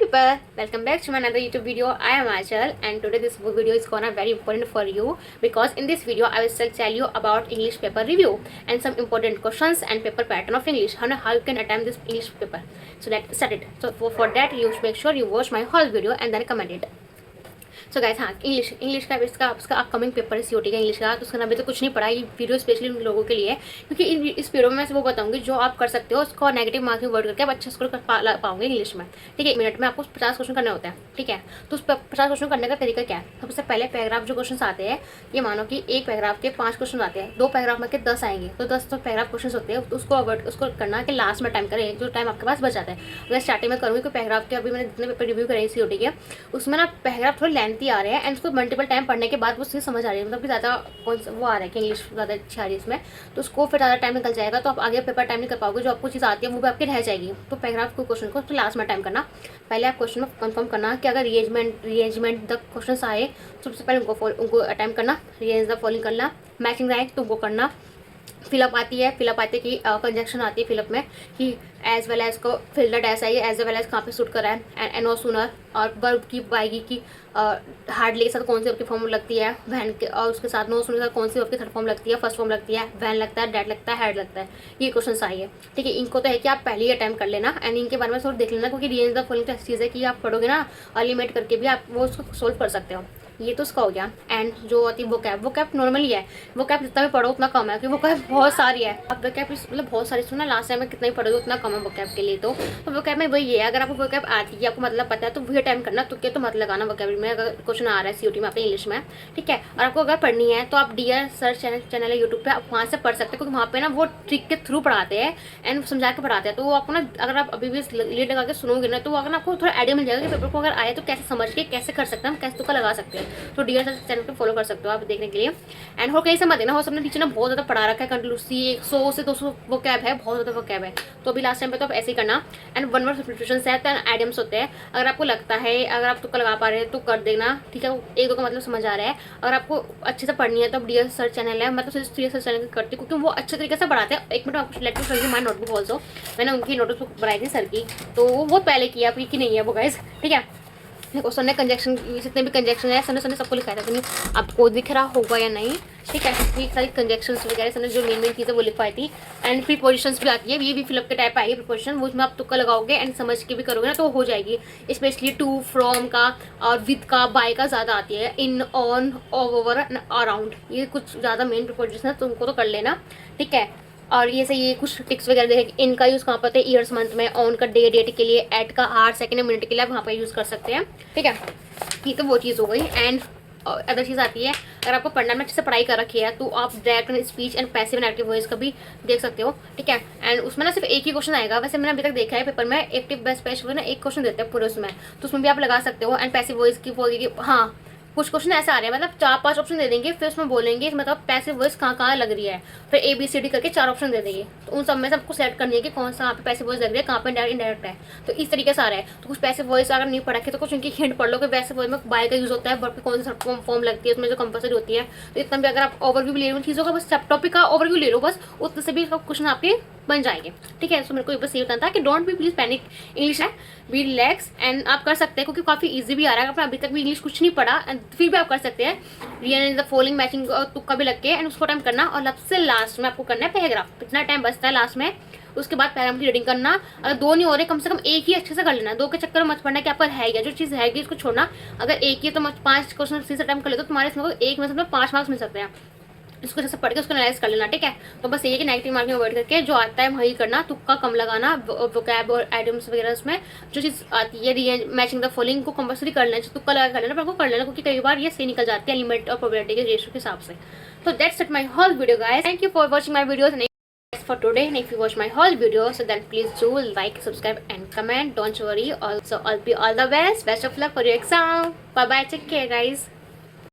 people, welcome back to my another YouTube video. I am Achal and today this video is gonna very important for you because in this video I will still tell you about English paper review and some important questions and paper pattern of English, how you can attempt this English paper. So let's start it. So for that you make sure you watch my whole video and then comment it. So guys, हाँ, English का इसका upcoming paper है COT का English का, तो उसका अभी तो कुछ नहीं पढ़ा। ये वीडियो स्पेशली उन लोगों के लिए है क्योंकि इस वीडियो में मैं वो बताऊंगी जो आप कर सकते हो, उसको नेगेटिव मार्किंग वर्ड करके आप अच्छे स्कोर कर पाओगे इंग्लिश में। ठीक है, 1 मिनट में आपको 50 क्वेश्चन करने होते हैं। ठीक है, तो उस 50 क्वेश्चन करने का तरीका क्या है? सबसे पहले पैराग्राफ जो क्वेश्चन आते हैं, ये मानो कि एक पैराग्राफ के 5 क्वेश्चन आते हैं, 2 पैराग्राफ में के 10 आएंगे, तो 10 तो पैराग्राफ क्वेश्चन होते हैं, तो उसको करना कि लास्ट में टाइम करें जो टाइम आपके पास बच जाता है। अगर स्टार्टिंग में करूँगी तो पैराग्राफ के अभी मैंने जितने पेपर रिव्यू करे सीओटी के, उसमें ना पैराग्राफ थोड़े लेंथी आ रहे हैं एंड उसको मल्टीपल टाइम पढ़ने के बाद वो चीज़ समझ आ रही है, मतलब कि ज़्यादा वो आ रहा है कि इंग्लिश ज़्यादा अच्छी आ रही है इसमें, तो उसको फिर ज़्यादा टाइम निकल जाएगा, तो आप आगे पेपर टाइम नहीं कर पाओगे। जो आपको चीज़ आती है वो भी आपकी रह जाएगी। तो पैराग्राफ को क्वेश्चन को तो लास्ट में टाइम करना। पहले आप क्वेश्चन में कंफर्म करना कि अगर रीअरेंजमेंट द क्वेश्चन आए तो सबसे पहले उनको अटैम्प्ट करना, रीअरेंज द फॉलोइंग करना, मैचिंग आए तो उनको करना। फिलअप आती है कि कंजक्शन आती है फिलअप में कि एज वेल एज को फिल द डैश आई है, एज वेल एज कहाँ पे शूट करा है, एंड नो सूनर, और वर्ब की आएगी कि हार्डली के साथ कौन सी वर्ब की फॉर्म लगती है, वैन के, और उसके साथ नो सूनर के साथ कौन सी वर्ब की थर्ड फॉर्म लगती है, फर्स्ट फॉर्म लगती है, वैन लगता है, डैट लगता है, हेड लगता है। ये क्वेश्चन आई है। ठीक है, इनको तो है कि आप पहले ही अटैम्प्ट कर लेना एंड इनके बारे में थोड़ा देख लेना, क्योंकि रीजन द फॉलोइंग तो चीज़ है कि आप पढ़ोगे ना अलिमेट करके भी आप वो उसको सोल्व कर सकते हो। ये तो उसका हो गया। एंड जो होती है वो कैप नॉर्मली है, वो कैप जितना भी पढ़ो उतना कम है, क्योंकि वो कैप बहुत सारी है। आप वो कैप मतलब बहुत सारी सुना, लास्ट टाइम में कितना ही पढ़ोगे उतना कम है वो कैप के लिए। तो वो कैप में वही है, अगर आपको वो कैप आती है, आपको मतलब पता है तो वही टाइम करना, तुक्के तो मत लगाना वो कैप में अगर क्वेश्चन आ रहा है सीओटी में आपके इंग्लिश में। ठीक है, और आपको अगर पढ़नी है तो आप डियर सर्च चैनल है यूट्यूब पे, आप वहाँ से पढ़ सकते हैं, क्योंकि वहाँ पे ना वो ट्रिक के थ्रू पढ़ाते हैं एंड समझा के पढ़ाते हैं। तो वो आपको ना अगर आप अभी भी लीड लगा के सुनोगे ना तो अगर आपको थोड़ा आइडिया मिल जाएगा कि पेपर को अगर आए तो कैसे समझ के कैसे कर सकते हैं, हम कैसे तुक्का लगा सकते हैं। तो डियर सर्च चैनल को फॉलो कर सकते हो आप देखने के लिए। एंड हो कहीं से मत देना, हो सबने टीचर ने बहुत ज़्यादा पढ़ा रखा है, कंटिन्यूसली 100 से 200 वो कैब है, बहुत ज़्यादा वो कैब है। तो अभी लास्ट टाइम पे तो आप ऐसे ही करना। एंड 1 वर्ड सब्स्टिट्यूशंस है, तो एडियम्स होते हैं। अगर आपको लगता है, अगर आप तुक्का लगा पा रहे हैं तो कर देना। ठीक है, 1-2 का मतलब समझ आ रहा है। अगर आपको अच्छे से पढ़नी है तो डियर सर्च चैनल है, मैं तो डियर सर्च चैनल करती हूँ क्योंकि वो अच्छे तरीके से पढ़ाते हैं। 1 मिनट आपको let me show you my notebook also, मैंने उनकी नोटबुक बनाई थी सर की, तो वो बहुत पहले किया, अभी की नहीं है वो गाइस। ठीक है, सर ने कंजक्शन जितने भी कंजक्शन है सर ने सबको लिखाया था, नहीं आपको दिख रहा होगा या नहीं। ठीक है, ये सारी कंजक्शन वगैरह सर ने जो मेन चीज़ें वो लिखवाई थी। एंड प्रीपोजिशंस भी आती है, ये भी फिलअप के टाइप आएगी प्रीपोजिशन, वो उसमें आप तुक्का लगाओगे एंड समझ के भी करोगे ना तो हो जाएगी। स्पेशली टू, फ्रॉम का और विद का, बाय का ज़्यादा आती है, इन, ऑन, ओवर, अराउंड, ये कुछ ज़्यादा मेन प्रीपोजिशन है, तो उनको तो कर लेना। ठीक है, और ये सही, ये कुछ टिक्स वगैरह देखें। इनका यूज़ कहाँ पर होता है? ईयर्स, मंथ में। ऑन का डे डेट के लिए, एट का आवर, सेकंड, मिनट के लिए आप वहाँ पर यूज़ कर सकते हैं। ठीक है, ये तो वो चीज़ हो गई। एंड अदर चीज़ आती है, अगर आपको पढ़ना में अच्छे से पढ़ाई कर रखी है तो आप direct speech and passive and active voice का भी देख सकते हो। ठीक है, एंड उसमें ना सिर्फ एक ही क्वेश्चन आएगा, वैसे मैंने अभी तक देखा है पेपर में एक्टिव बेस्ट पैसिव ना एक क्वेश्चन देते हैं पूरे उसमें, तो उसमें भी आप लगा सकते हो। एंड पैसिव वॉइस की बोलेगी, हाँ कुछ क्वेश्चन ऐसे आ रहे हैं, मतलब 4-5 ऑप्शन दे देंगे, फिर उसमें बोलेंगे मतलब पैसिव वॉइस कहाँ लग रही है, फिर ABCD करके 4 ऑप्शन दे देंगे, तो उन सब में से आपको सेलेक्ट करनी है कि कौन सा यहाँ पे पैसिव वॉइस लग रही है, कहाँ पे इनडायरेक्ट है। तो इस तरीके से आ रहा है। तो कुछ पैसिव वॉइस अगर नहीं पढ़ा के तो कुछ उनकी हिंट पढ़ लो कि पैसिव वॉइस में बाय का यूज होता है, वर्ब की कौन सी फॉर्म लगती है उसमें जो कंपल्सरी होती है। तो इतना भी अगर आप ओवरव्यू ले लो चीज़ों का, बस सब टॉपिक का ओवरव्यू ले लो, बस उतने से भी क्वेश्चन आपके बन जाएंगे। ठीक है, तो मेरे को बस ये बताना था कि don't be please panic, English है, बी रिलैक्स एंड आप कर सकते हैं क्योंकि काफ़ी इजी भी आ रहा है। आपने अभी तक भी इंग्लिश कुछ नहीं पढ़ा एंड फिर भी आप कर सकते हैं। रीअरेंज द फॉलोइंग, मैचिंग तुक्का भी लग के एंड उसको टाइम करना, और सबसे लास्ट में आपको करना है पैराग्राफ। इतना टाइम बचता है लास्ट में, उसके बाद पैराग्राफ की रीडिंग करना। अगर 2 नहीं हो रहे, कम से कम एक ही अच्छे से कर लेना। 2 के चक्कर में मत पड़ना कि आपका है क्या, जो चीज़ है उसको छोड़ना। अगर एक ही तो 5 क्वेश्चन से टाइम कर ले तो तुम्हारे इसमें एक में से 5 मार्क्स मिल सकते हैं। इसको जैसे पढ़ के उसको एनालाइज कर लेना। ठीक है, तो बस ये कि नेगेटिव मार्किंग अवॉइड करके जो आता है वही करना, तुक्का कम लगाना, वोकैब और आइटम्स वगैरह उसमें जो चीज़ आती है मैचिंग द फॉलोइंग को कंपल्सरी कर लेना, तुक्का लगा कर लेना, पर आपको कर लेना क्योंकि कई बार ये सही निकल जाती है लिमिट और प्रोबेबिलिटी के रेशियो के हिसाब से। तो that's it my whole video guys, thank you for watching my videos for today. And if you watch my whole video, so then please do like, subscribe and comment. Don't worry, also I'll be all the best of luck for your exam. Bye bye, take care guys.